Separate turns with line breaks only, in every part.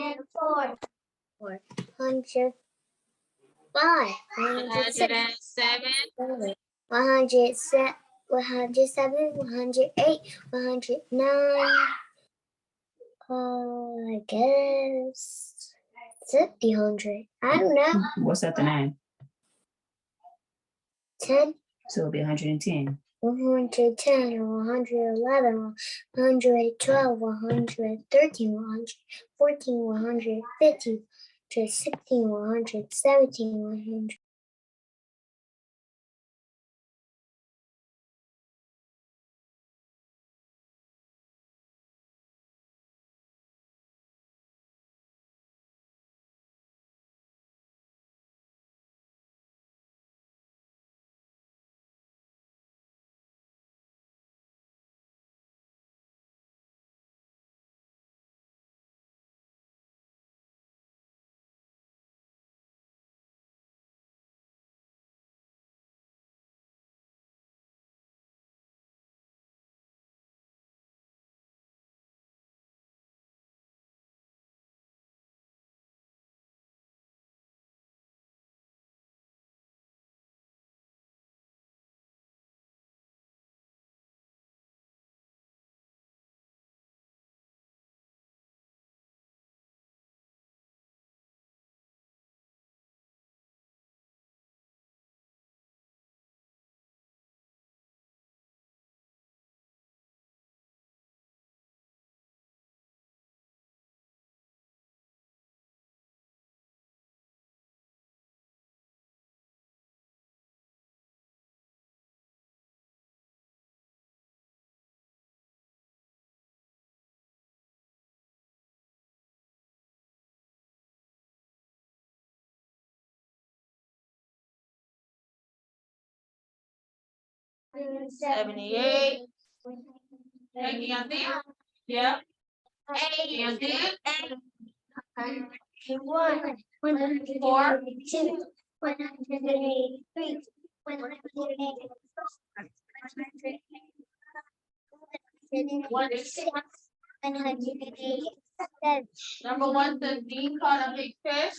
104. 105.
107.
107. 108. 109. I guess 100. I don't know.
What's after 9?
10.
So it'll be 110.
110, 111, 112, 113, 114, 115, 116, 117, 100.
$78. Making on the yeah.
101, 102, 183, 186, 187.
Number 1 says Dean caught a big fish.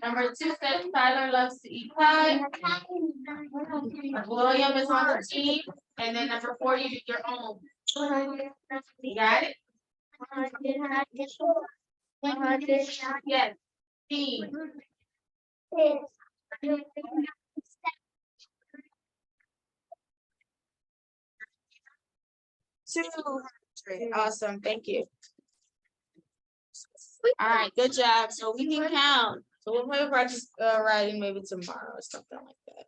Number 2 says Tyler loves to eat pie. William is on the team. And then number 4, you do your own. You got it?
100.
Yes. Dean. 200. Awesome. Thank you. All right. Good job. So we can count. So we'll maybe practice writing maybe tomorrow or something like that.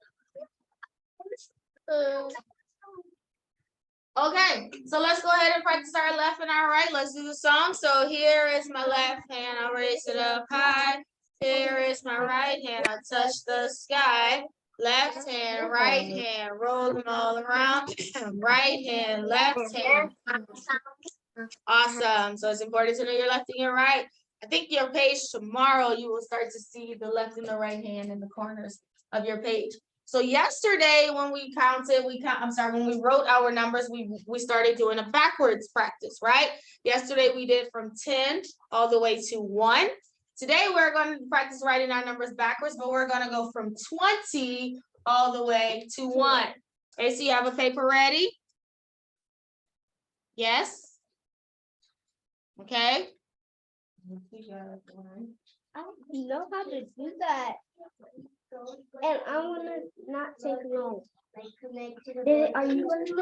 Okay, so let's go ahead and practice our left and our right. Let's do the song. So here is my left hand, I'll raise it up high. Here is my right hand, I'll touch the sky. Left hand, right hand, roll them all around. Right hand, left hand. Awesome. So it's important to know your left and your right. I think your page tomorrow, you will start to see the left and the right hand in the corners of your page. So yesterday when we counted, when we wrote our numbers, we started doing a backwards practice, right? Yesterday we did from 10 all the way to 1. Today we're going to practice writing our numbers backwards, but we're going to go from 20 all the way to 1. Okay, so you have a paper ready? Yes? Okay.
I don't know how to do that. And I want to not take notes. Are you going to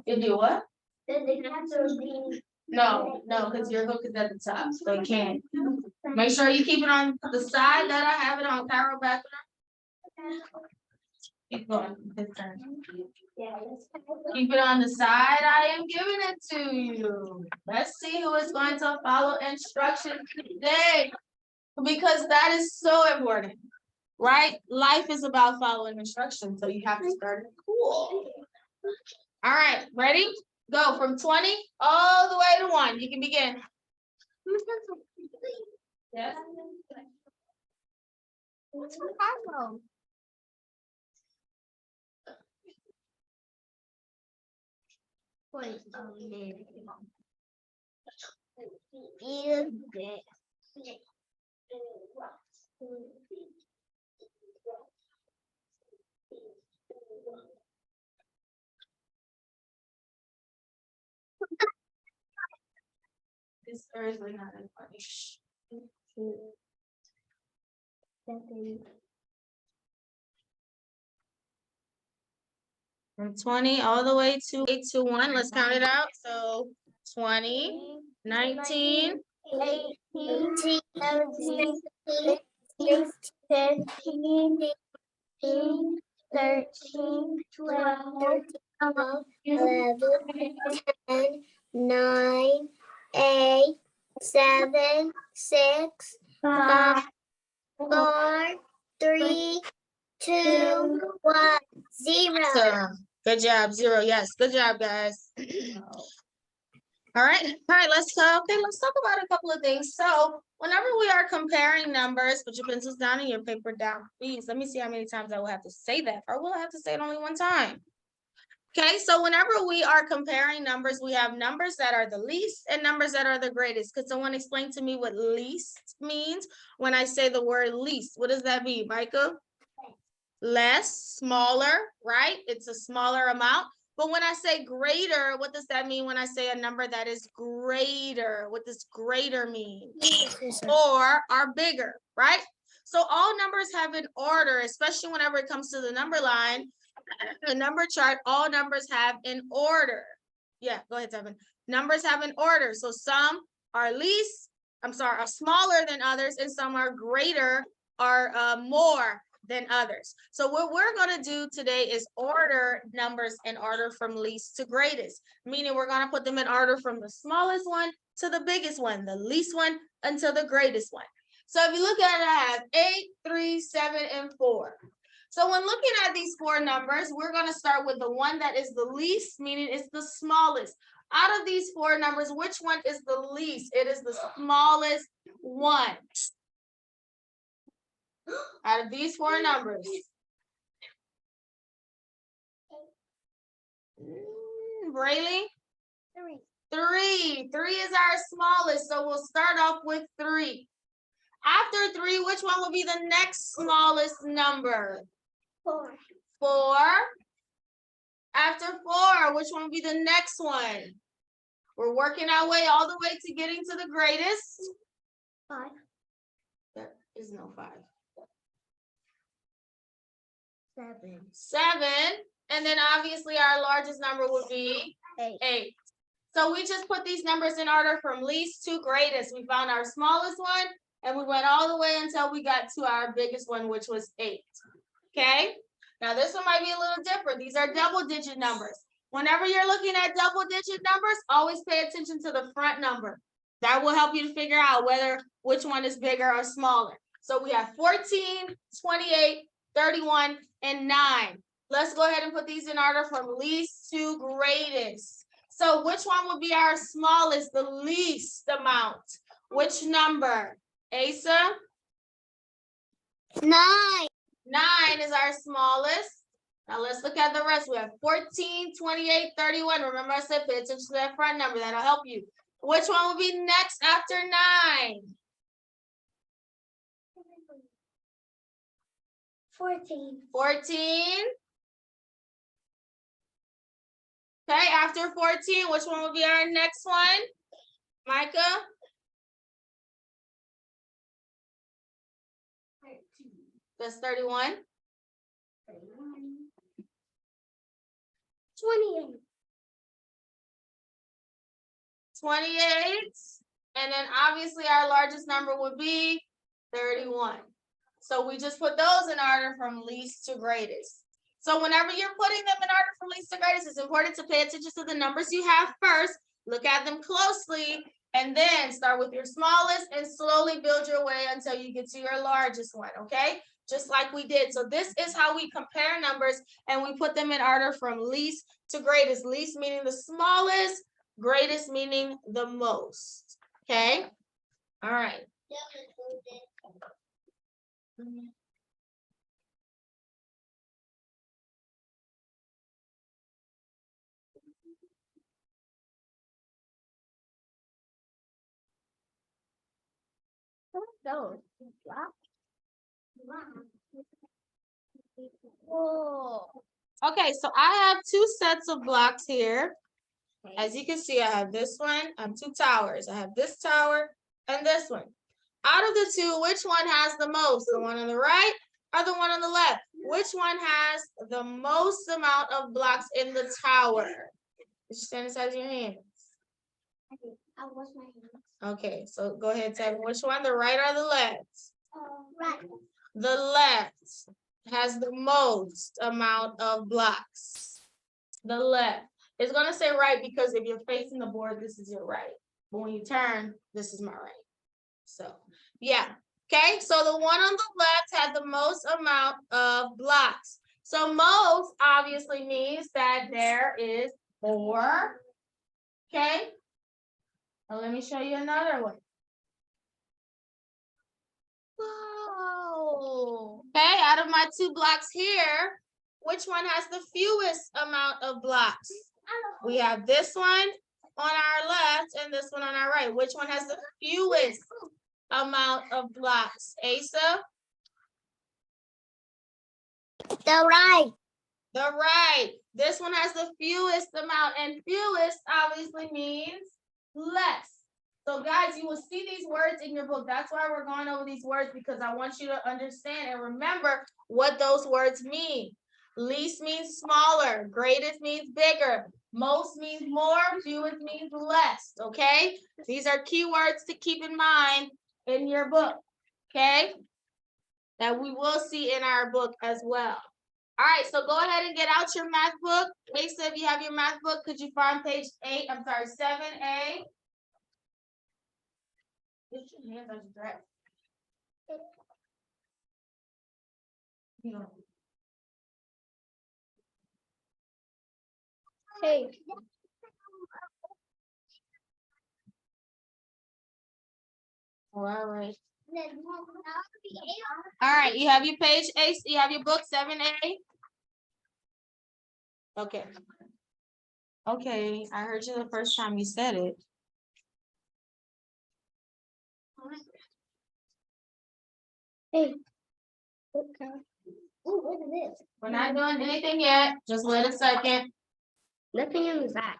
You do what? No, because your hook is at the top, so you can't. Make sure you keep it on the side that I have it on. Carol, back keep going. Keep it on the side I am giving it to you. Let's see who is going to follow instructions today, because that is so important, right? Life is about following instructions, so you have to start it cool. All right, ready? Go from 20 all the way to 1. You can begin. Yes.
Wait a minute. Is it?
This Thursday not in funny. From 20 all the way to 1. Let's count it out. So 20, 19,
18, 17, 16, 17, 13, 12, 11, 10, 9, 8, 7, 6, 5, 4, 3, 2, 1, 0.
so good job. 0. Yes, good job, guys. All right, let's talk about a couple of things. So whenever we are comparing numbers, put your pencils down and your paper down, please. Let me see how many times I will have to say that, or will I have to say it only one time? Okay, so whenever we are comparing numbers, we have numbers that are the least and numbers that are the greatest. Could someone explain to me what least means when I say the word least? What does that mean, Micah? Less, smaller, right? It's a smaller amount. But when I say greater, what does that mean when I say a number that is greater? What does greater mean? Or are bigger, right? So all numbers have an order, especially whenever it comes to the number line, the number chart, all numbers have an order. Yeah, go ahead, Devin. Numbers have an order. So some are are smaller than others, and some are greater, are more than others. So what we're going to do today is order numbers in order from least to greatest, meaning we're going to put them in order from the smallest one to the biggest one, the least one until the greatest one. So if you look at it, I have 8, 3, 7, and 4. So when looking at these 4 numbers, we're going to start with the one that is the least, meaning it's the smallest. Out of these 4 numbers, which one is the least? It is the smallest one. Out of these 4 numbers. Braylee? 3. 3 is our smallest, so we'll start off with 3. After 3, which one will be the next smallest number?
4.
4. After 4, which one will be the next one? We're working our way all the way to getting to the greatest.
5.
There is no 5.
7.
7. And then obviously our largest number would be 8. So we just put these numbers in order from least to greatest. We found our smallest one and we went all the way until we got to our biggest one, which was 8. Okay. Now this one might be a little different. These are double digit numbers. Whenever you're looking at double digit numbers, always pay attention to the front number. That will help you to figure out which one is bigger or smaller. So we have 14, 28, 31, and 9. Let's go ahead and put these in order from least to greatest. So which one would be our smallest, the least amount? Which number? Asa?
9.
9 is our smallest. Now let's look at the rest. We have 14, 28, 31. Remember I said pay attention to that front number. That'll help you. Which one will be next after 9?
14.
14. Okay, after 14, which one will be our next one? Micah?
13.
That's 31.
28.
28. And then obviously our largest number would be 31. So we just put those in order from least to greatest. So whenever you're putting them in order from least to greatest, it's important to pay attention to the numbers you have first, look at them closely, and then start with your smallest and slowly build your way until you get to your largest one, okay? Just like we did. So this is how we compare numbers and we put them in order from least to greatest. Least meaning the smallest, greatest meaning the most, okay? All right.
So. Whoa.
Okay, so I have two sets of blocks here. As you can see, I have this one, I have two towers. I have this tower and this one. Out of the two, which one has the most? The one on the right or the one on the left? Which one has the most amount of blocks in the tower? Just sanitize your hands.
I'll wash my hands.
Okay, so go ahead, tell me which one, the right or the left?
Right.
The left has the most amount of blocks. The left. It's gonna say right because if you're facing the board, this is your right. But when you turn, this is my right. So, yeah. Okay, so the one on the left had the most amount of blocks. So most obviously means that there is 4. Okay. Now let me show you another one.
Whoa.
Okay, out of my 2 blocks here, which one has the fewest amount of blocks? We have this one on our left and this one on our right. Which one has the fewest amount of blocks? Asa?
The right.
The right. This one has the fewest amount, and fewest obviously means less. So guys, you will see these words in your book. That's why we're going over these words, because I want you to understand and remember what those words mean. Least means smaller, greatest means bigger, most means more, fewest means less, okay? These are key words to keep in mind in your book, okay? That we will see in our book as well. All right, so go ahead and get out your math book. Asa, if you have your math book, could you find page 7A? Get your hands on your dress.
Hey.
All right. All right, you have your page 8, you have your book 7A. Okay. Okay, I heard you the first time you said it.
Hey. Okay. Ooh, what is this?
We're not doing anything yet. Just wait a second.
Nothing in the back.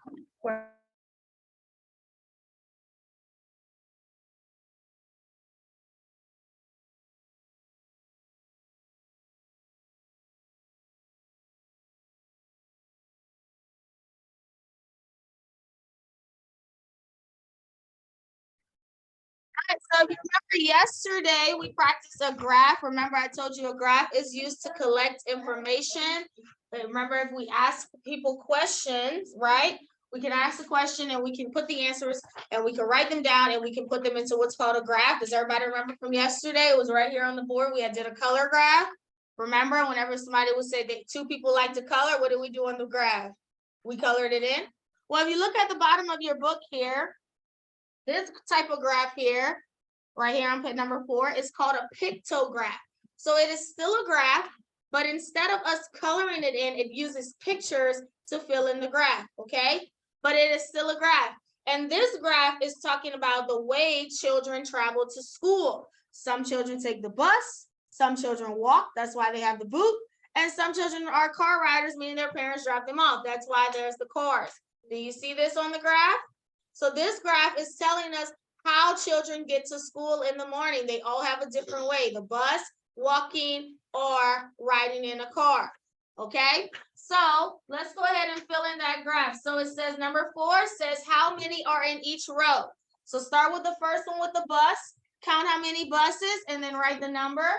So if you remember yesterday, we practiced a graph. Remember, I told you a graph is used to collect information. But remember, if we ask people questions, right? We can ask the question and we can put the answers and we can write them down and we can put them into what's called a graph. Does everybody remember from yesterday? It was right here on the board. We did a color graph. Remember, whenever somebody would say that 2 people like to color, what did we do on the graph? We colored it in. Well, if you look at the bottom of your book here, this type of graph here, right here on page number 4, is called a pictograph. So it is still a graph, but instead of us coloring it in, it uses pictures to fill in the graph, okay? But it is still a graph. And this graph is talking about the way children travel to school. Some children take the bus, some children walk, that's why they have the boot, and some children are car riders, meaning their parents drop them off. That's why there's the cars. Do you see this on the graph? So this graph is telling us how children get to school in the morning. They all have a different way, the bus, walking, or riding in a car, okay? So let's go ahead and fill in that graph. So it says number 4 says how many are in each row. So start with the first one with the bus, count how many buses, and then write the number.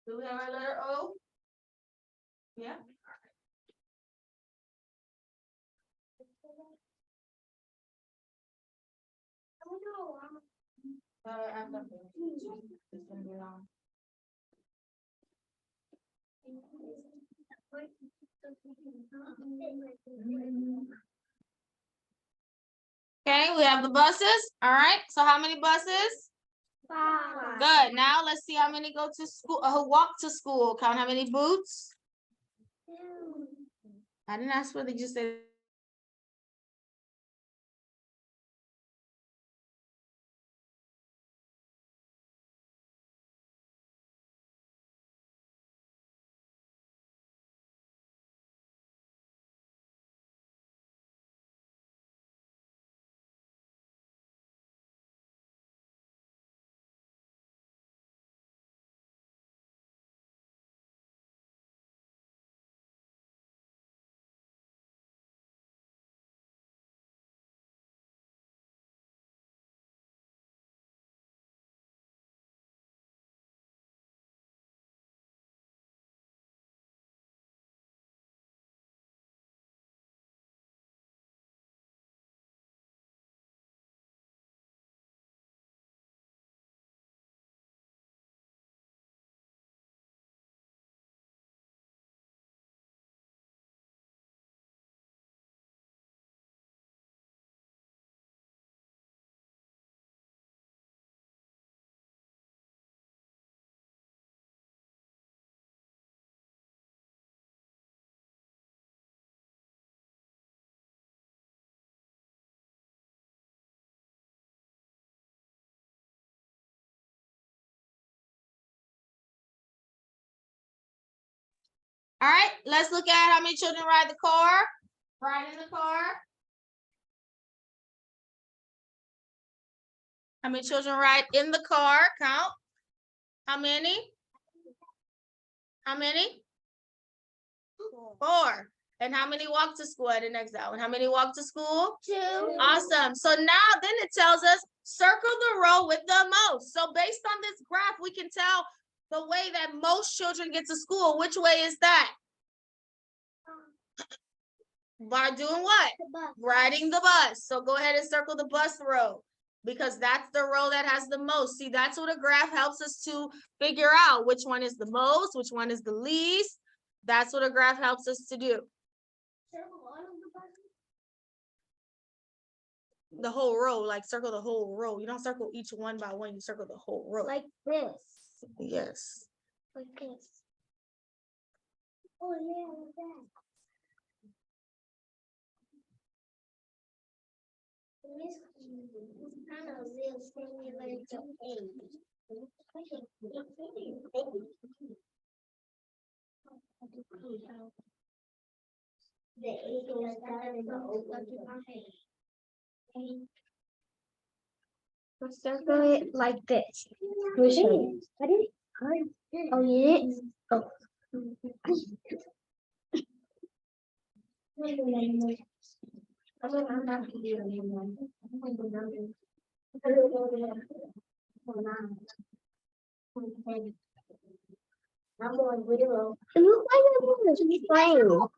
Do we have our letter O? Yeah. Okay, we have the buses. All right, so how many buses?
5.
Good. Now let's see how many go to school, who walk to school. Count how many boots. I didn't ask whether you said. All right, let's look at how many children ride the car. Ride in the car. How many children ride in the car? Count. How many? How many? 4. And how many walk to school at the next hour? And how many walk to school?
2.
Awesome. So now then it tells us circle the row with the most. So based on this graph, we can tell the way that most children get to school. Which way is that? By doing what? Riding the bus. So go ahead and circle the bus row because that's the row that has the most. See, that's what a graph helps us to figure out which one is the most, which one is the least. That's what a graph helps us to do. The whole row, like circle the whole row. You don't circle each one by one, you circle the whole row.
Like this.
Yes.
Like this. Oh yeah, like that. This is kind of real similar to 8. The 8 is better than the old one. Let's circle it like this. Which one? I did it. Oh, you did? Oh. I'm going zero. It looks like I'm going to be playing. Walk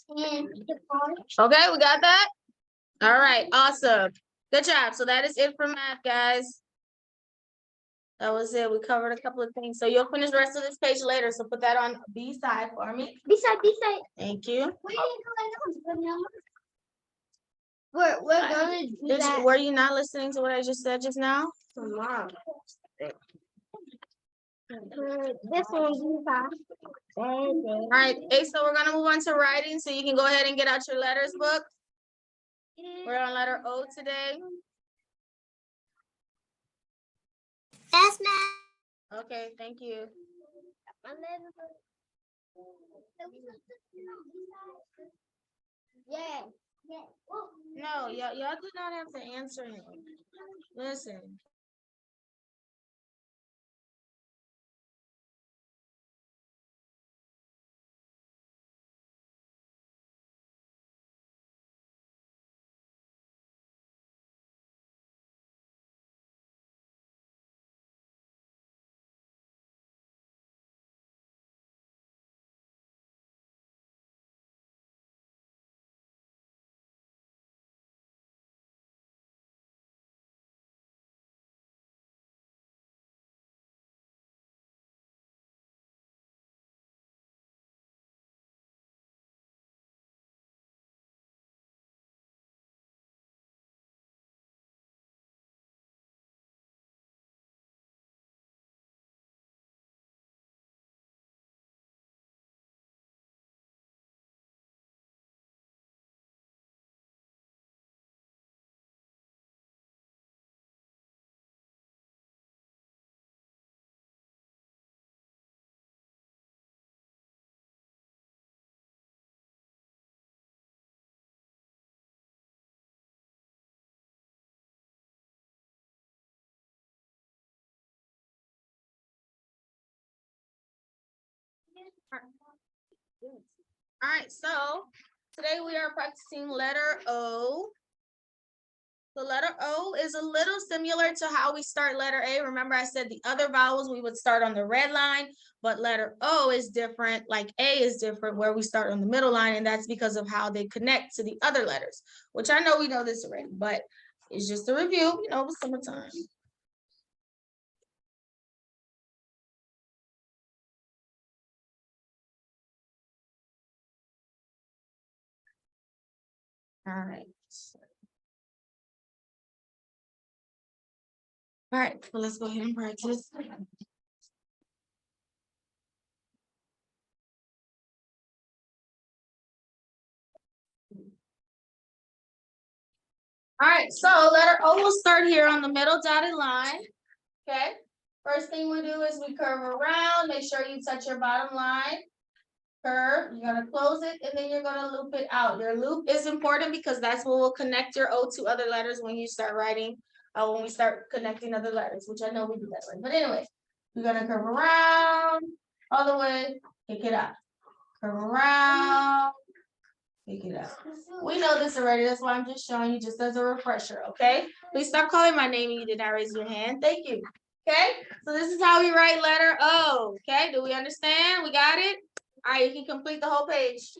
and the car.
Okay, we got that? All right, awesome. Good job. So that is it for math, guys. That was it. We covered a couple of things. So you'll finish the rest of this page later. So put that on B side for me.
Beside.
Thank you.
We're gonna do that
Were you not listening to what I just said just now?
tomorrow. This one you got.
All right, so we're gonna move on to writing. So you can go ahead and get out your letters book. We're on letter O today.
That's not.
Okay, thank you.
Yeah.
No, y'all do not have to answer him. Listen. All right, so today we are practicing letter O. The letter O is a little similar to how we start letter A. Remember I said the other vowels we would start on the red line, but letter O is different, like A is different, where we start on the middle line, and that's because of how they connect to the other letters, which I know we know this already, but it's just a review, you know, it was summertime. All right. All right, well, let's go ahead and practice. All right, so letter O will start here on the middle dotted line, okay? First thing we do is we curve around, make sure you touch your bottom line. Curve, you're gonna close it, and then you're gonna loop it out. Your loop is important because that's what will connect your O to other letters when you start writing, when we start connecting other letters, which I know we do that way. But anyway, you're gonna curve around all the way, pick it up. Curve around, pick it up. We know this already, that's why I'm just showing you just as a refresher, okay? Please stop calling my name and you did not raise your hand. Thank you. Okay, so this is how we write letter O. Okay, do we understand? We got it? All right, you can complete the whole page.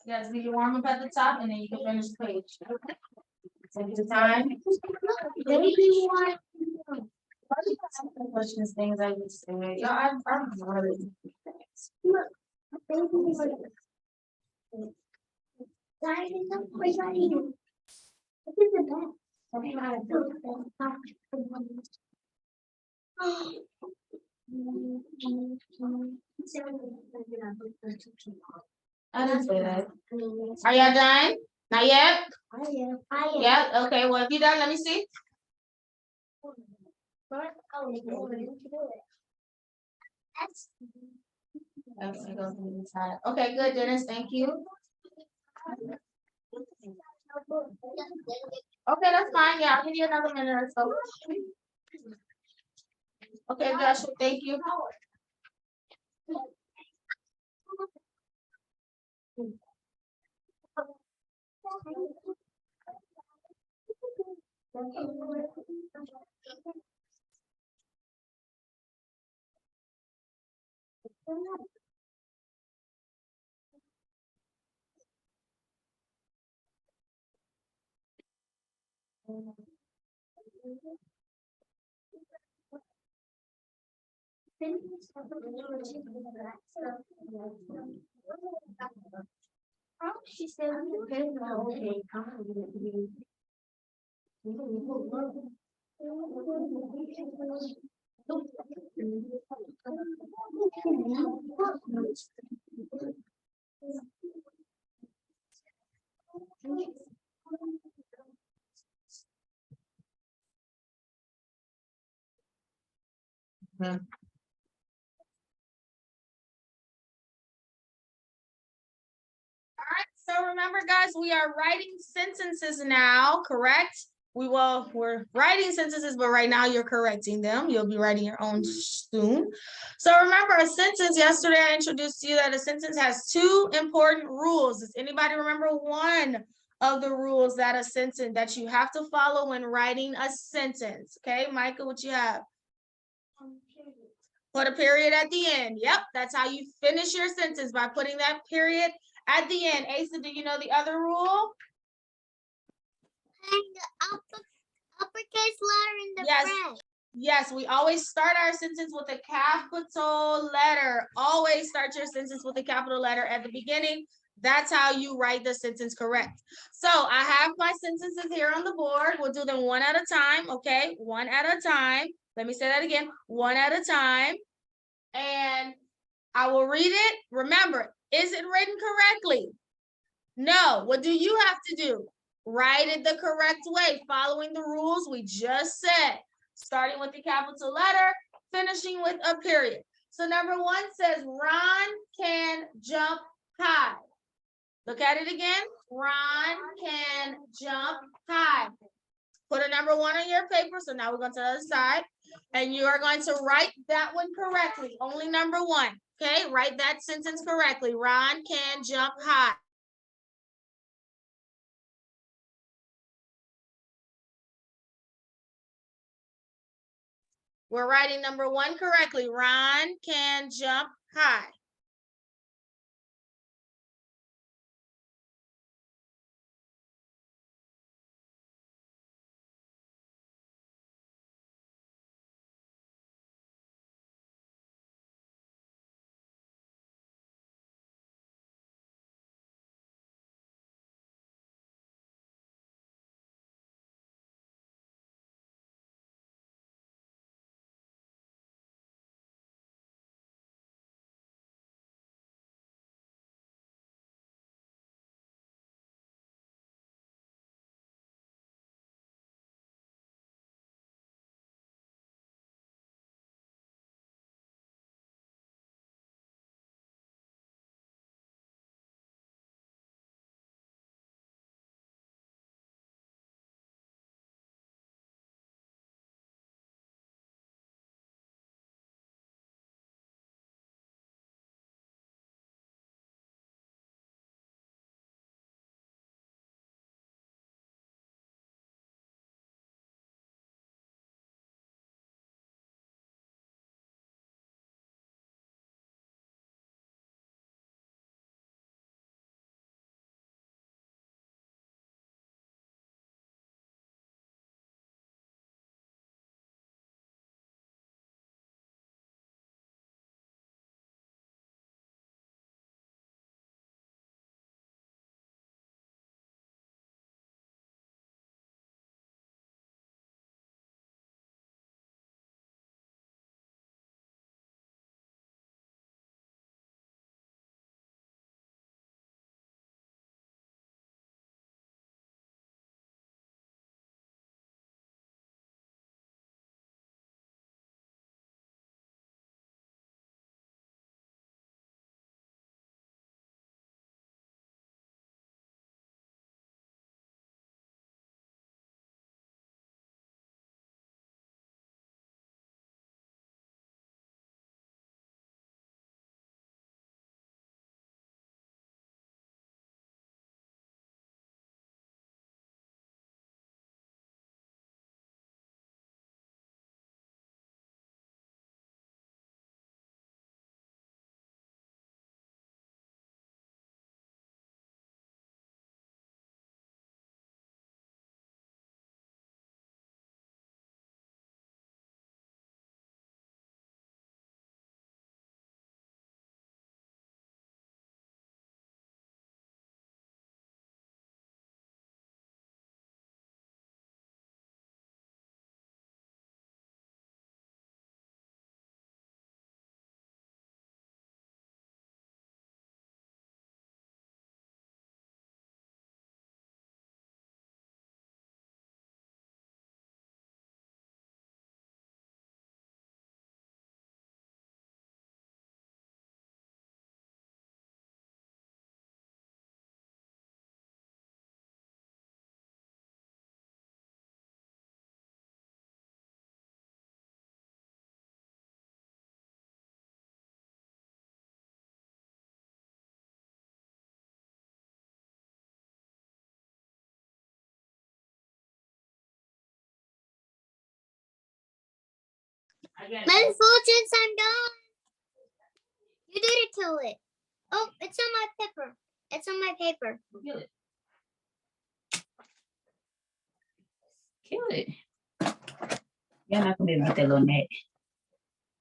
Yes, do you warm up at the top and then you can finish the page. Take your time. Questions, things I would say. Yeah, I'm really. I didn't say that. Are y'all done? Not yet? Yeah, okay, well, if you're done, let me see. Okay, good, Dennis, thank you. Okay, that's fine, yeah, I'll give you another minute or so. Okay, Joshua, thank you. She said, so remember, guys, we are writing sentences now, correct? We're writing sentences, but right now you're correcting them. You'll be writing your own soon. So remember, a sentence, yesterday I introduced to you that a sentence has two important rules. Does anybody remember one of the rules that a sentence that you have to follow when writing a sentence? Okay, Micah, what you have? Put a period at the end. Yep, that's how you finish your sentence, by putting that period at the end. Asa, do you know the other rule?
And the uppercase letter in the
Yes.
front.
Yes, we always start our sentence with a capital letter. Always start your sentence with a capital letter at the beginning. That's how you write the sentence correct. So I have my sentences here on the board. We'll do them one at a time, okay? One at a time. Let me say that again. One at a time. And I will read it. Remember, is it written correctly? No. What do you have to do? Write it the correct way, following the rules we just said. starting with the capital letter, finishing with a period. So number 1 says Ron can jump high. Look at it again. Ron can jump high. Put a number 1 on your paper. So now we're going to the other side. And you are going to write that one correctly. Only number 1. Okay, write that sentence correctly. Ron can jump high. We're writing number 1 correctly. Ron can jump high.
Madam Fulgence, I'm done. You did it to it. Oh, it's on my paper. It's on my paper.
Kill it. Kill it. You're not gonna be able to get that little net.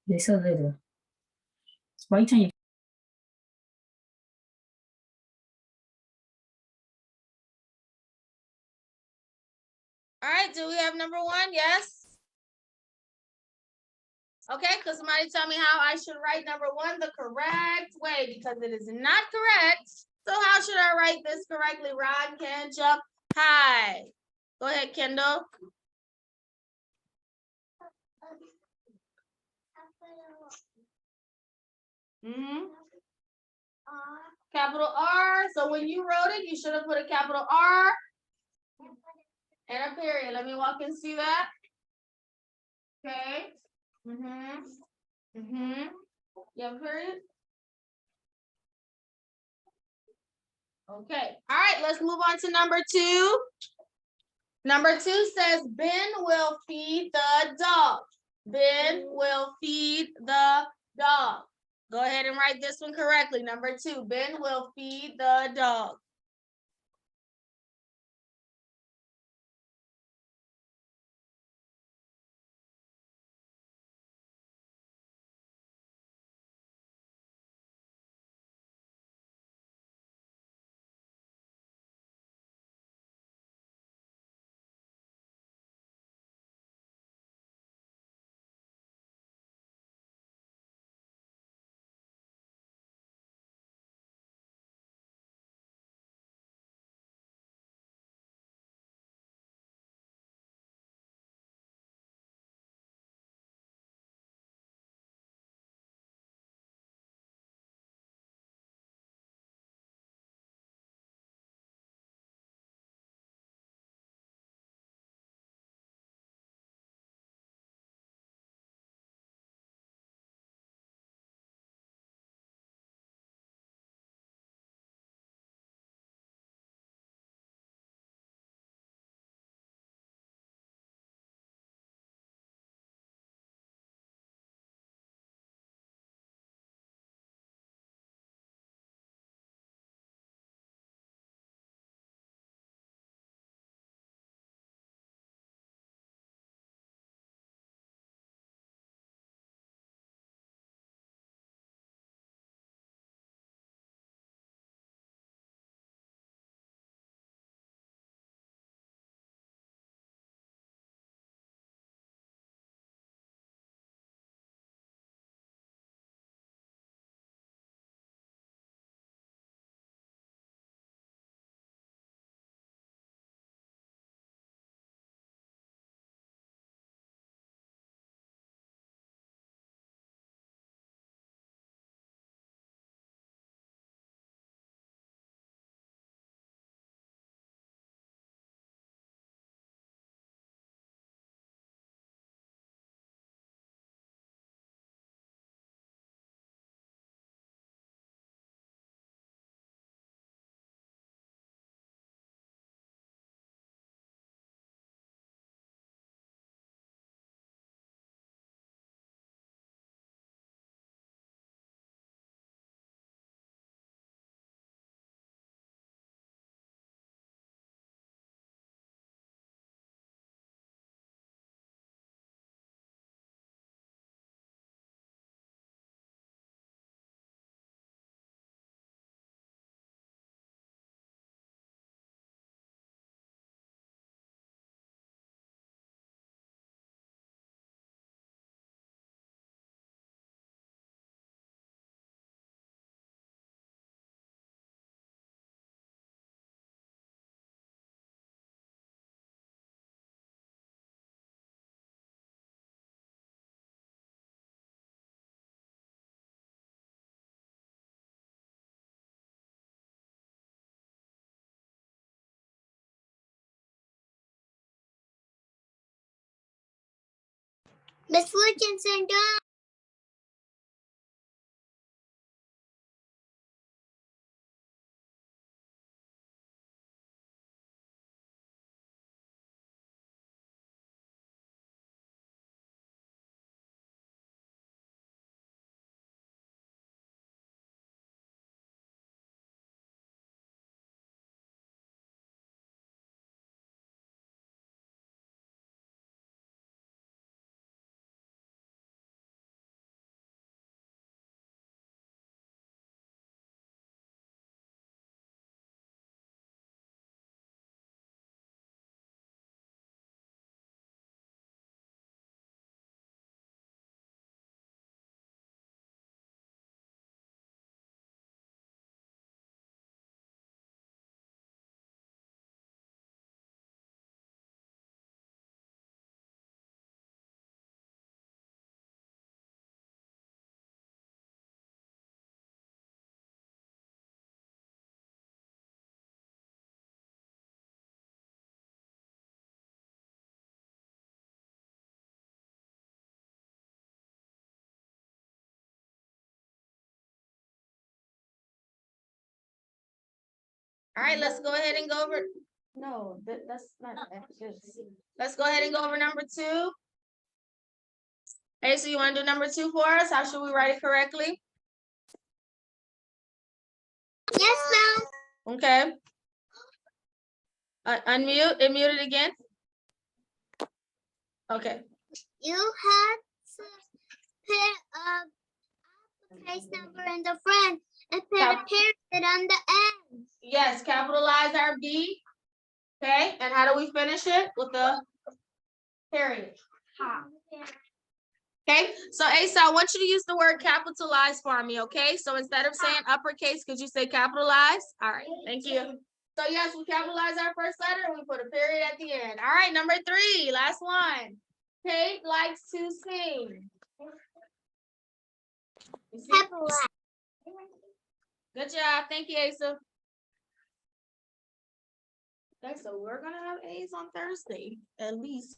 They're so little. Why you turn your
All right, do we have number 1? Yes. Okay, because somebody tell me how I should write number 1 the correct way, because it is not correct. So how should I write this correctly? Ron can jump high. Go ahead, Kendall. Hmm. Capital R. So when you wrote it, you should have put a capital R and a period. Let me walk and see that. Okay. You have a period? Okay. All right, let's move on to number 2. Number 2 says Ben will feed the dog. Ben will feed the dog. Go ahead and write this one correctly. Number 2, Ben will feed the dog.
Miss Wilkinson, done.
All right, let's go ahead and go over. No, that's not that. Let's go ahead and go over number 2. Hey, so you want to do number 2 for us? How should we write it correctly?
Yes, ma'am.
Okay. Unmute and mute it again. Okay.
You have to put a case number in the front and put a period on the end.
Yes, capitalize our B. Okay, and how do we finish it? With the period. Okay, so Asa, I want you to use the word capitalize for me, okay? So instead of saying uppercase, could you say capitalize? All right, thank you. So yes, we capitalize our first letter and we put a period at the end. All right, number 3, last one. Kate likes to sing. You see?
Capitalize.
Good job, thank you, Asa. Okay, so we're gonna have A's on Thursday, at least.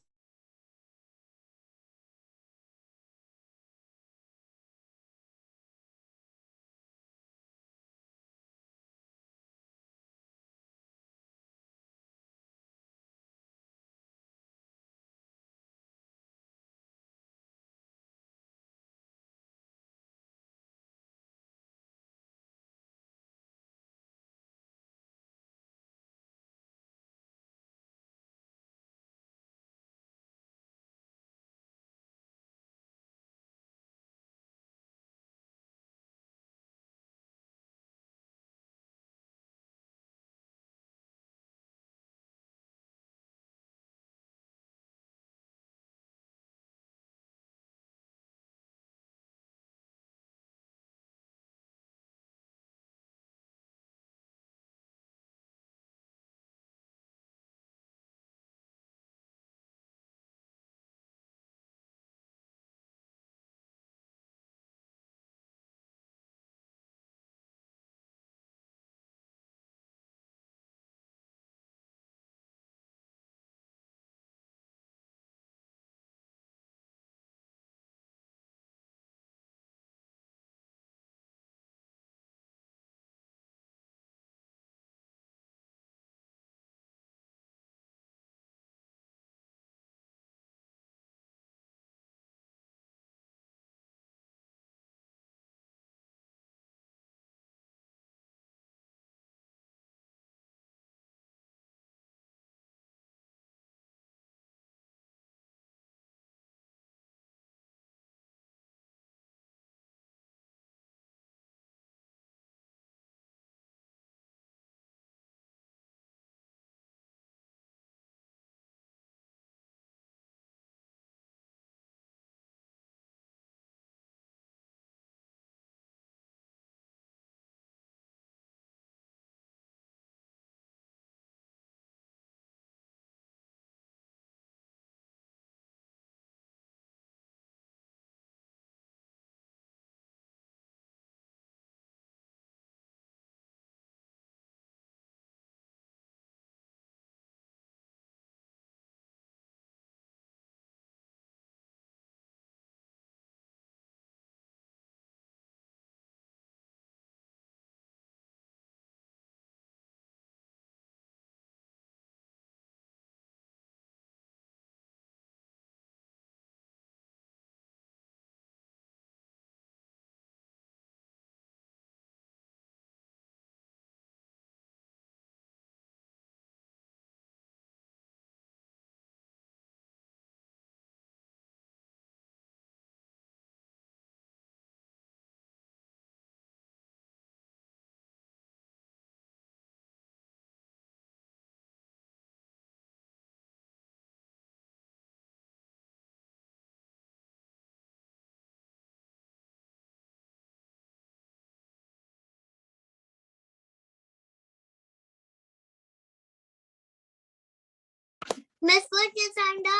Miss Lucas, I'm done.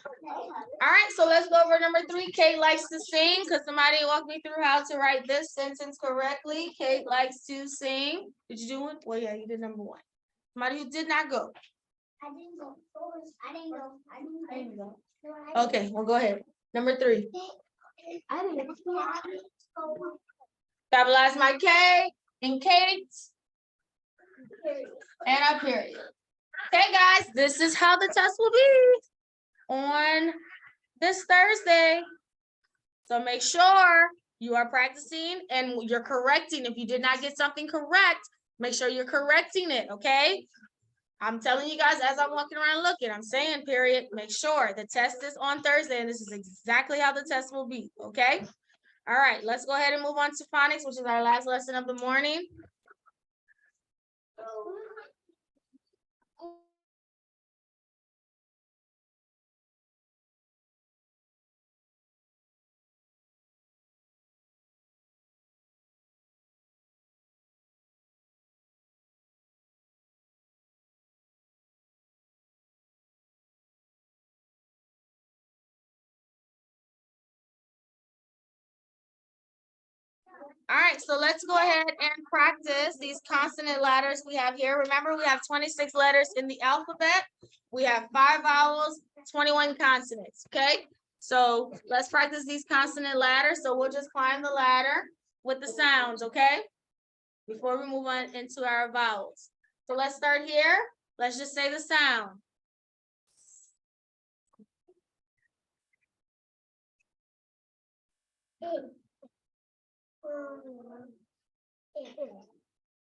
All right, so let's go over number 3. Kate likes to sing. Could somebody walk me through how to write this sentence correctly? Kate likes to sing. Did you do it? Well, yeah, you did number 1. Somebody who did not go.
I didn't go. I didn't go. I didn't go.
Okay, well, go ahead. Number 3.
I didn't go.
Capitalize my K in Kate and a period. Okay, guys, this is how the test will be on this Thursday. So make sure you are practicing and you're correcting. If you did not get something correct, make sure you're correcting it, okay? I'm telling you guys as I'm walking around looking, I'm saying period, make sure the test is on Thursday and this is exactly how the test will be, okay? All right, let's go ahead and move on to phonics, which is our last lesson of the morning. All right, so let's go ahead and practice these consonant letters we have here. Remember, we have 26 letters in the alphabet. We have 5 vowels, 21 consonants, okay? So let's practice these consonant letters. So we'll just climb the ladder with the sounds, okay? Before we move on into our vowels. So let's start here. Let's just say the sound.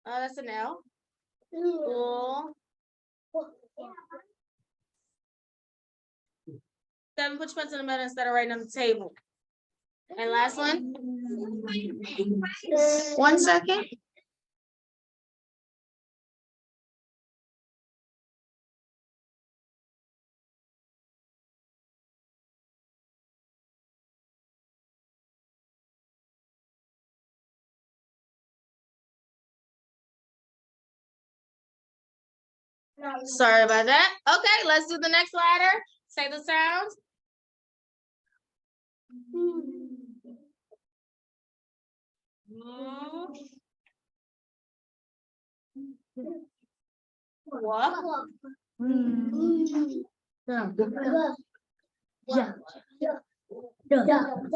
That's an L. Cool. 7, put your pencil in the middle instead of writing on the table. And last one. 1 second. Sorry about that. Okay, let's do the next ladder. Say the sounds. What?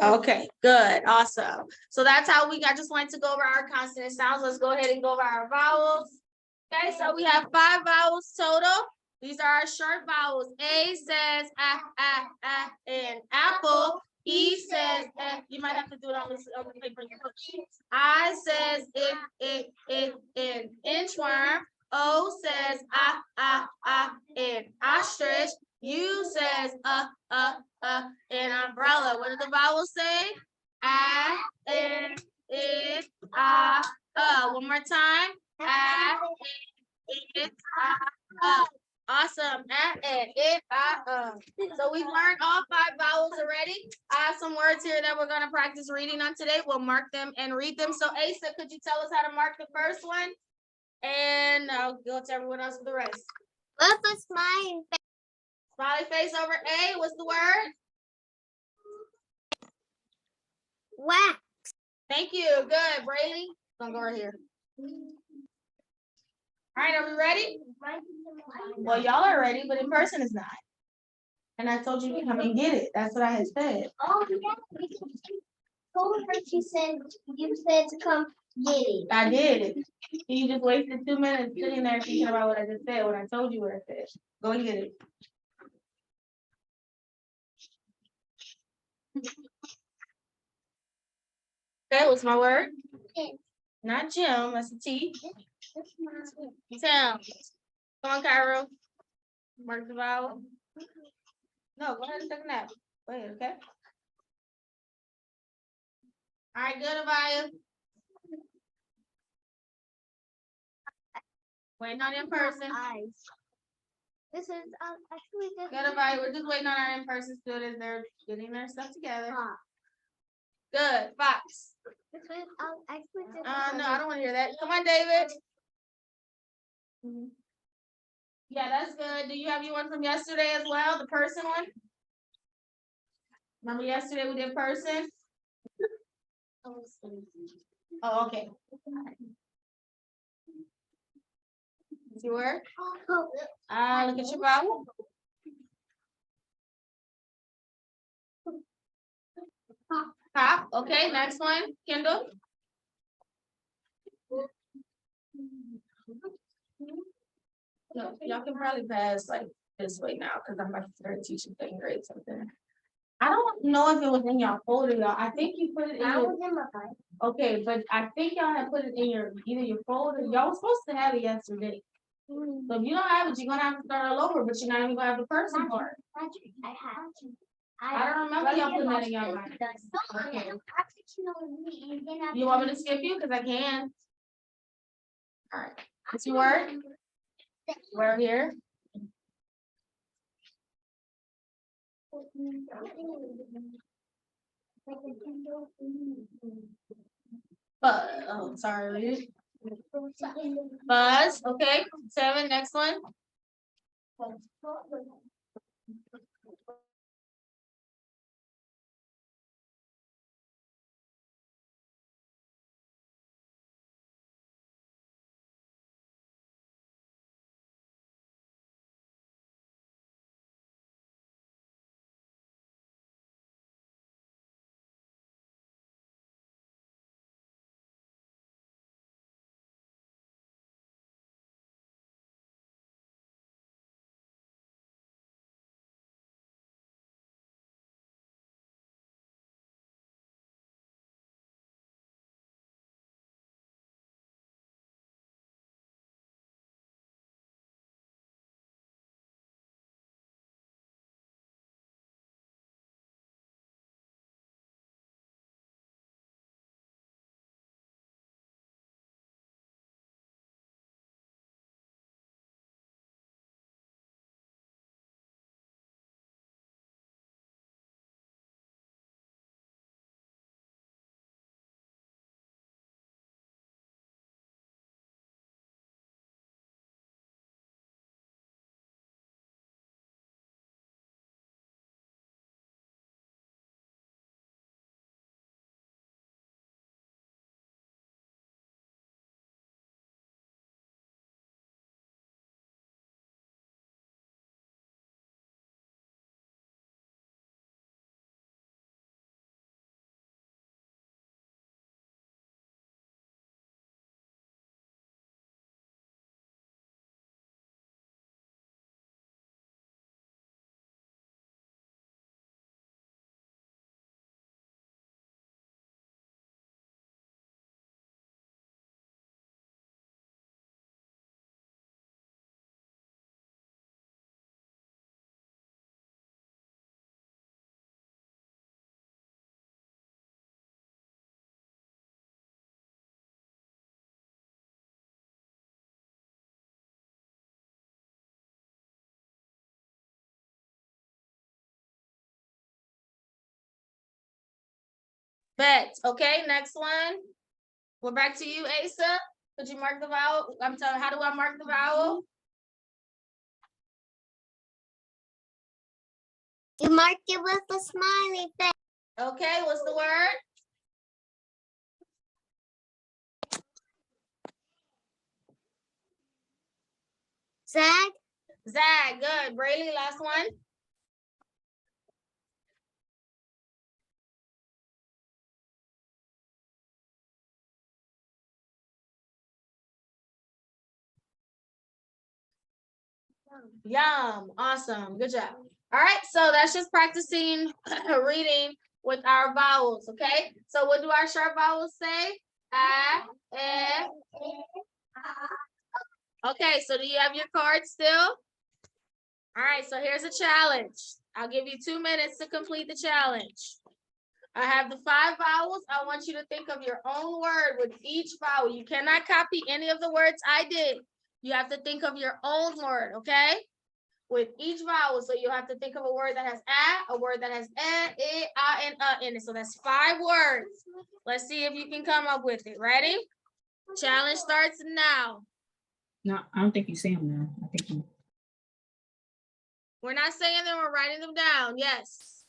Okay, good, awesome. So that's how I just wanted to go over our consonant sounds. Let's go ahead and go over our vowels. Okay, so we have 5 vowels total. These are our short vowels. A says in apple. E says you might have to do it on the paper. I says in inchworm. O says in ostrich. U says in umbrella. What do the vowels say? In one more time. Awesome. So we've learned all 5 vowels already. I have some words here that we're going to practice reading on today. We'll mark them and read them. So Asa, could you tell us how to mark the first one? And I'll go to everyone else with the rest.
What's a smiley face?
Smiley face over A. What's the word?
Wax.
Thank you. Good. Braylee, don't go right here. All right, are we ready? Well, y'all are ready, but in person is not. And I told you to come and get it. That's what I had said.
Oh, yeah. Told her, she said, you said to come get it.
I did. You just wasted 2 minutes sitting there thinking about what I just said when I told you what I said. Go and get it. Okay, what's my word? Not Jim, that's a T. Tim. Come on, Cairo. Mark the vowel. No, go ahead and take a nap. Go ahead, okay? All right, good, Avaya. Waiting on in person.
This is actually just.
Good, Avaya. We're just waiting on our in-person students. They're getting their stuff together. Good, Fox.
This is actually just.
No, I don't want to hear that. Come on, David. Yeah, that's good. Do you have your one from yesterday as well, the person one? Remember yesterday we did person? Oh, okay. See where? Look at your vowel. Top, okay, next one, Kendall. No, y'all can probably pass like this way now, because I'm about to start teaching second grade something. I don't know if it was in y'all folder, y'all. I think you put it in your, okay, but I think y'all had put it in your, either your folder, y'all was supposed to have it yesterday. So if you don't have it, you're gonna have to start all over, but you're not even gonna have the person part. I don't remember y'all putting that in your mind. Okay. You want me to skip you? Cause I can. All right, what's your word? Word here. Oh, sorry. Buzz, okay, 7, next one. Bet, okay, next one. We're back to you, Asa. Could you mark the vowel? I'm sorry, how do I mark the vowel?
You marked it with a smiley face.
Okay, what's the word?
Zag.
Zag, good. Braylee, last one. Yum, awesome, good job. All right, so that's just practicing reading with our vowels, okay? So what do our sharp vowels say? A. Okay, so do you have your card still? All right, so here's a challenge. I'll give you 2 minutes to complete the challenge. I have the 5 vowels. I want you to think of your own word with each vowel. You cannot copy any of the words I did. You have to think of your own word, okay? With each vowel, so you have to think of a word that has a word that has and in it. So that's 5 words. Let's see if you can come up with it. Ready? Challenge starts now.
No, I don't think you see them now. I think you.
We're not saying them, we're writing them down. Yes.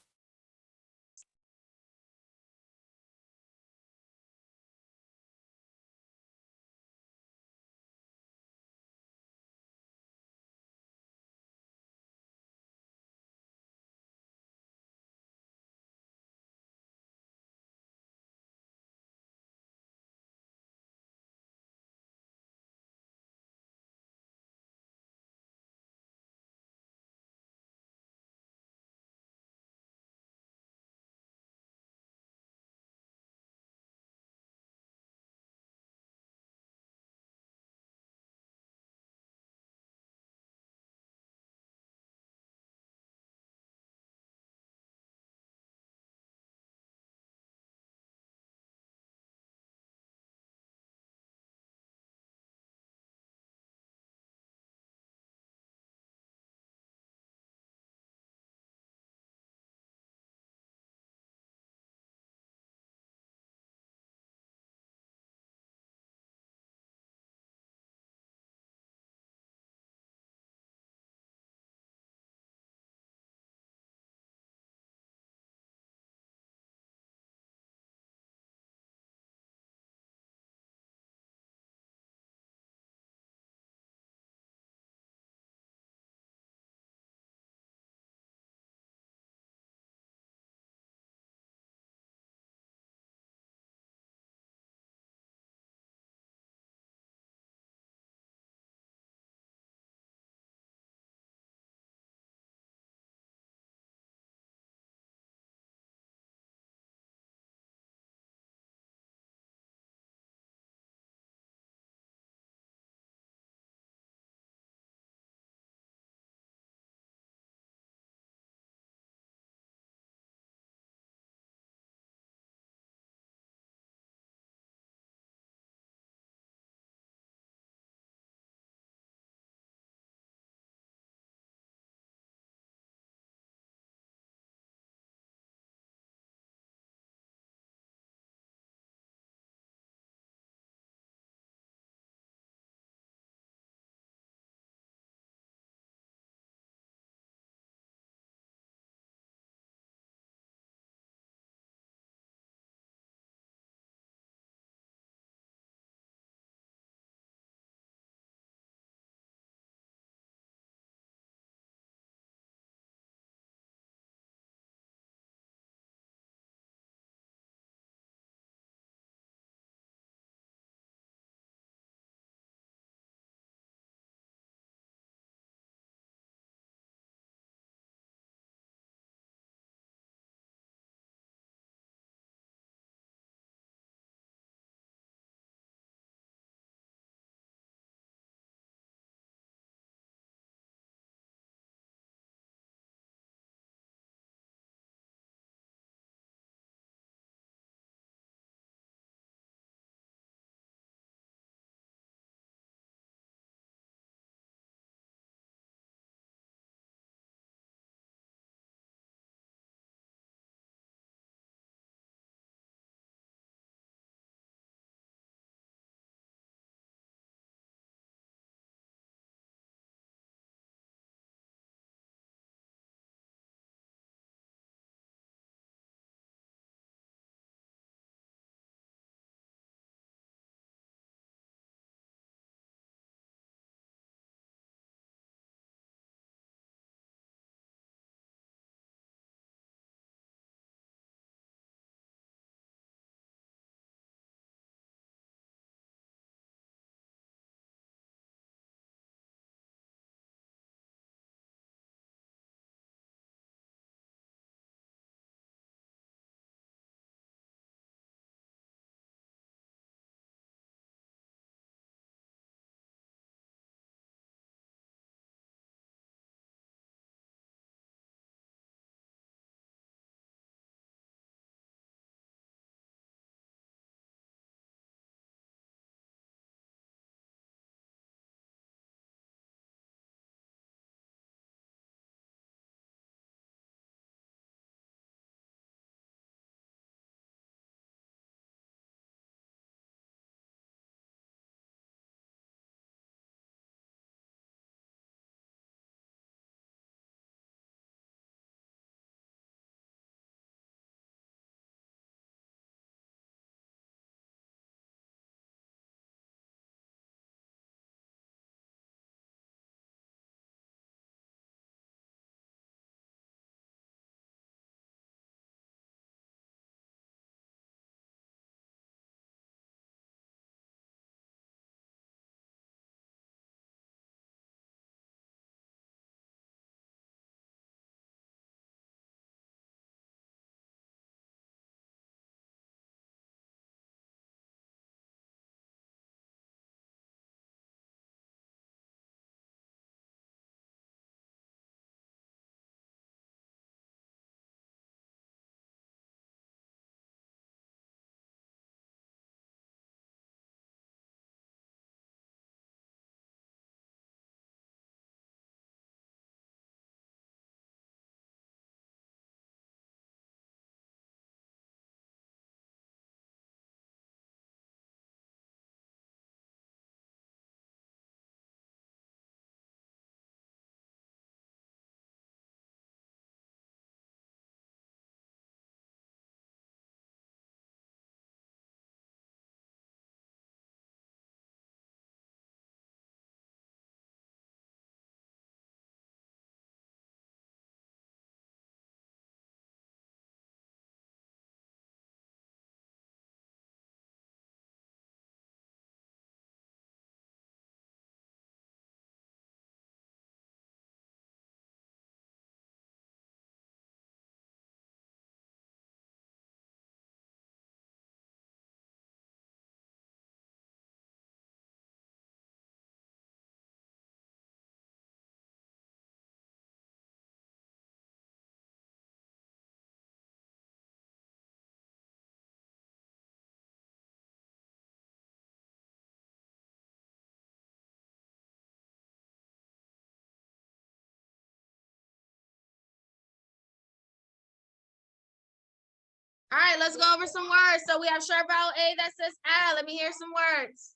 All right, let's go over some words. So we have sharp vowel A that says ah. Let me hear some words.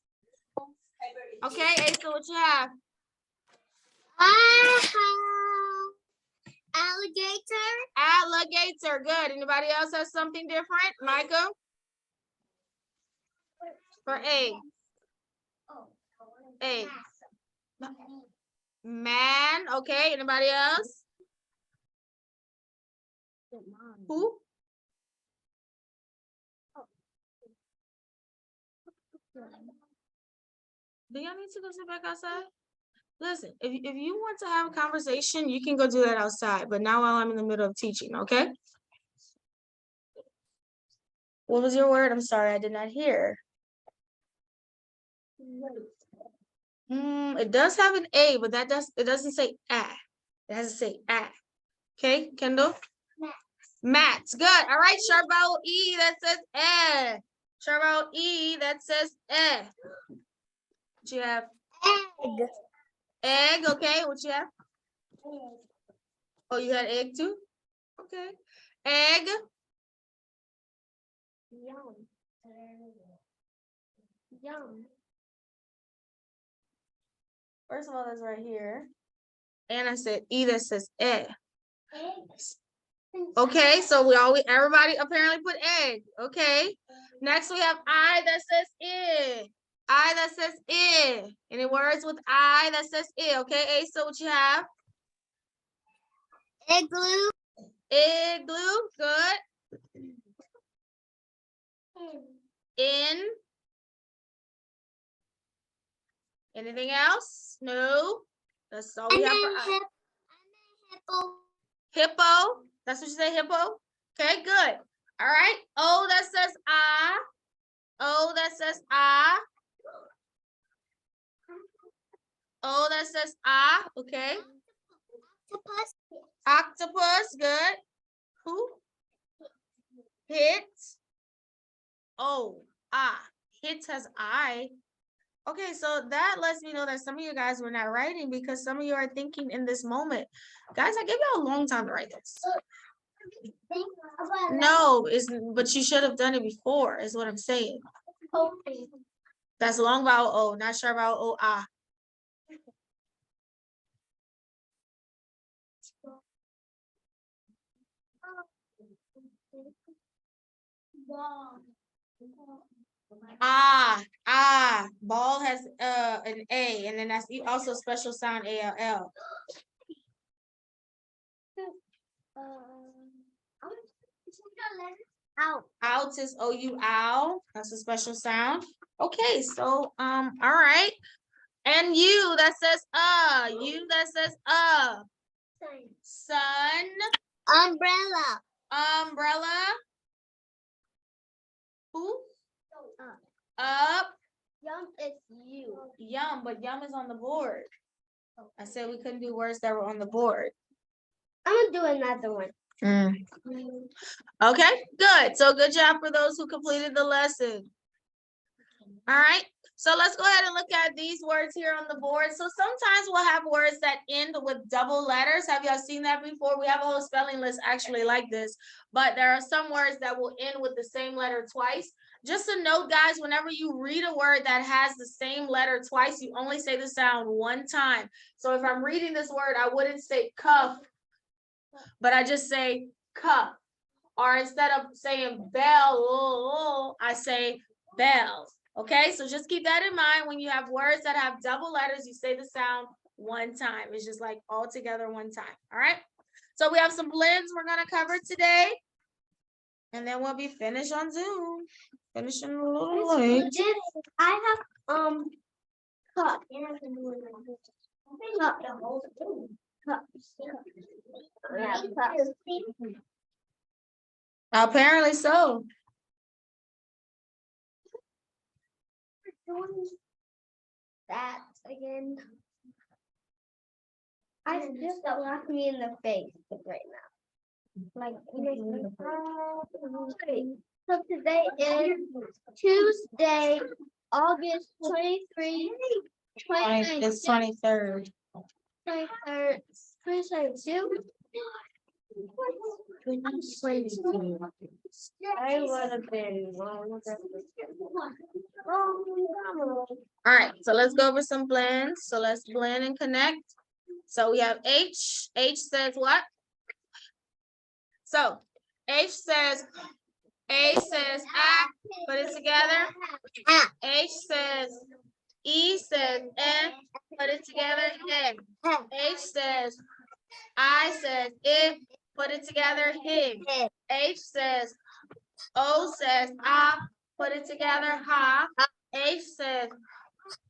Okay, Asa, what you have?
I have alligator.
Alligator. Good. Anybody else have something different? Micah? For A. A. Man. Okay. Anybody else? Who? Do y'all need to go sit back outside? Listen, if you want to have a conversation, you can go do that outside, but not while I'm in the middle of teaching, okay? What was your word? I'm sorry, I did not hear. It does have an A, but it doesn't say ah. It has to say ah. Okay, Kendall? Mats. Good. All right, sharp vowel E that says eh. Sharp vowel E that says eh. What you have?
Egg.
Egg, okay. What you have? Oh, you had egg too? Okay. Egg.
Yum. Yum.
First of all, that's right here. And I said E that says eh.
Eggs.
Okay, so everybody apparently put egg. Okay. Next we have I that says I. I that says I. Any words with I that says I? Okay, Asa, what you have?
Igloo.
Igloo. Good. In. Anything else? No. That's all we have for I.
Hippo.
Hippo. That's what you say, hippo? Okay, good. All right. O that says ah. O that says ah. O that says ah. Okay.
Octopus.
Octopus. Good. Who? Hit. Oh, ah. Hit has I. Okay, so that lets me know that some of you guys were not writing because some of you are thinking in this moment. Guys, I gave you a long time to write this. No, but you should have done it before, is what I'm saying. That's long vowel O, not sharp vowel O, ah. Ball has an A, and then that's also special sound ALL.
Out.
Out is OU owl. That's a special sound. Okay, so all right. And U that says U that says sun.
Umbrella.
Umbrella. Who? Up.
Yum is you.
Yum, but yum is on the board. I said we couldn't do words that were on the board.
I'm gonna do another one.
Okay, good. So good job for those who completed the lesson. All right, so let's go ahead and look at these words here on the board. So sometimes we'll have words that end with double letters. Have y'all seen that before? We have a whole spelling list actually like this, but there are some words that will end with the same letter twice. Just a note, guys, whenever you read a word that has the same letter twice, you only say the sound one time. So if I'm reading this word, I wouldn't say cuff, but I just say cuff. Or instead of saying bell, I say bell. Okay, so just keep that in mind. When you have words that have double letters, you say the sound one time. It's just like all together one time. All right. So we have some blends we're gonna cover today. And then we'll be finished on Zoom. Finishing a little late.
I have cup.
Apparently so.
That again. I just slapped me in the face right now. Like, so today is Tuesday, August 23,
It's 23rd.
23rd, 2022. I would have been wrong.
All right, so let's go over some blends. So let's blend and connect. So we have H. H says what? So H says, A says I, put it together. H says, E says N, put it together. N. H says, I says it, put it together. Him. H says, O says I, put it together. Ha. H says,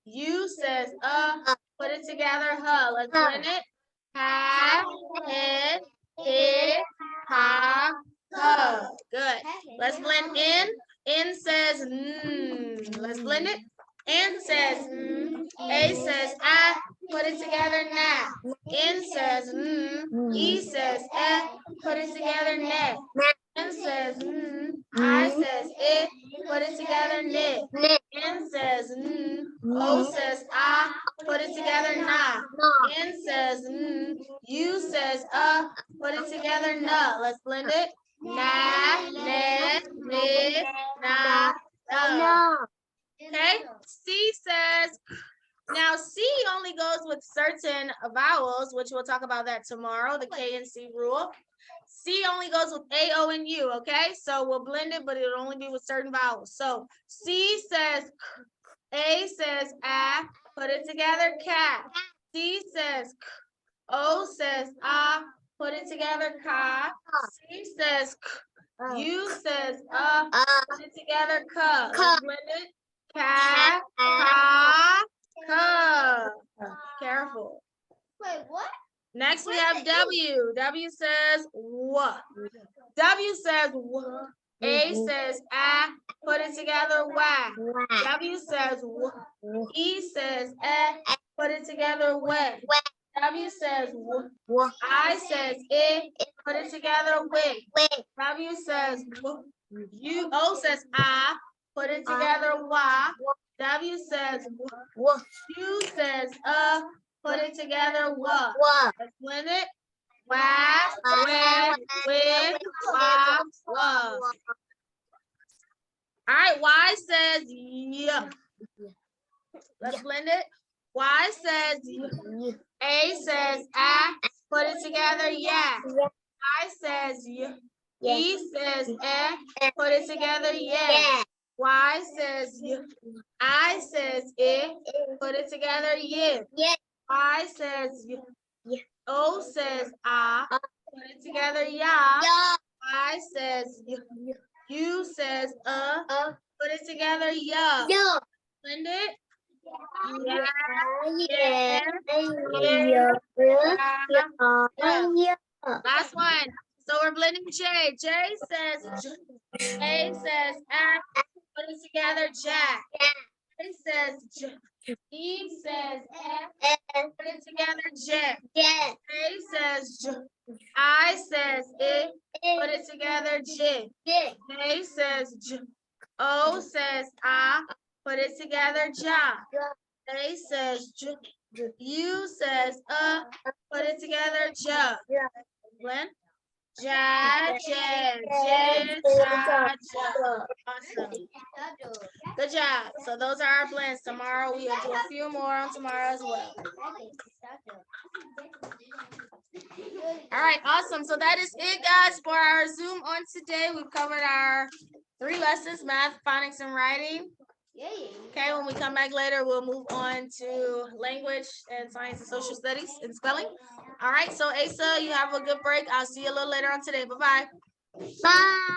U says put it together. Huh. Let's blend it. Ha, it, ha, huh. Good. Let's blend in. In says Let's blend it. N says A says I, put it together. Nah. N says E says put it together. Net. N says I says it, put it together. Knit. N says O says I, put it together. Nah. N says U says put it together. Nah. Let's blend it. Nah, net, knit, nah, Okay. C says, now C only goes with certain vowels, which we'll talk about that tomorrow, the K and C rule. C only goes with A, O, and U, okay? So we'll blend it, but it'll only be with certain vowels. So C says, A says, put it together, cat. C says, O says, put it together, ka. C says, U says, put it together, ka. Let's blend it. Ka, ka, ka. Careful.
Wait, what?
Next we have W. W says what? W says what? A says put it together, wah. W says what? E says put it together, wet. W says what? I says it, put it together, with. W says you. O says I, put it together, wah. W says what? U says put it together, what? Let's blend it. Wah, with, wah, wah. All right, Y says yeah. Let's blend it. Y says yeah. A says put it together, yeah. I says yeah. E says put it together, yeah. Y says yeah. I says it, put it together, yeah. I says yeah. O says put it together, yeah. I says yeah. U says put it together, yeah. Blend it. Last one. So we're blending J. J says A says put it together, Jack. A says J. E says put it together, Jack. A says J. I says it, put it together, J. A says J. O says put it together, Ja. A says J. U says put it together, Ja. Blend. Ja, ja, ja, ja, ja. Awesome. Good job. So those are our blends. Tomorrow we'll do a few more on tomorrow as well. All right, awesome. So that is it, guys, for our Zoom on today. We've covered our 3 lessons, math, phonics, and writing. Okay, when we come back later, we'll move on to language and science and social studies and spelling. All right, so Asa, you have a good break. I'll see you a little later on today. Bye-bye.
Bye.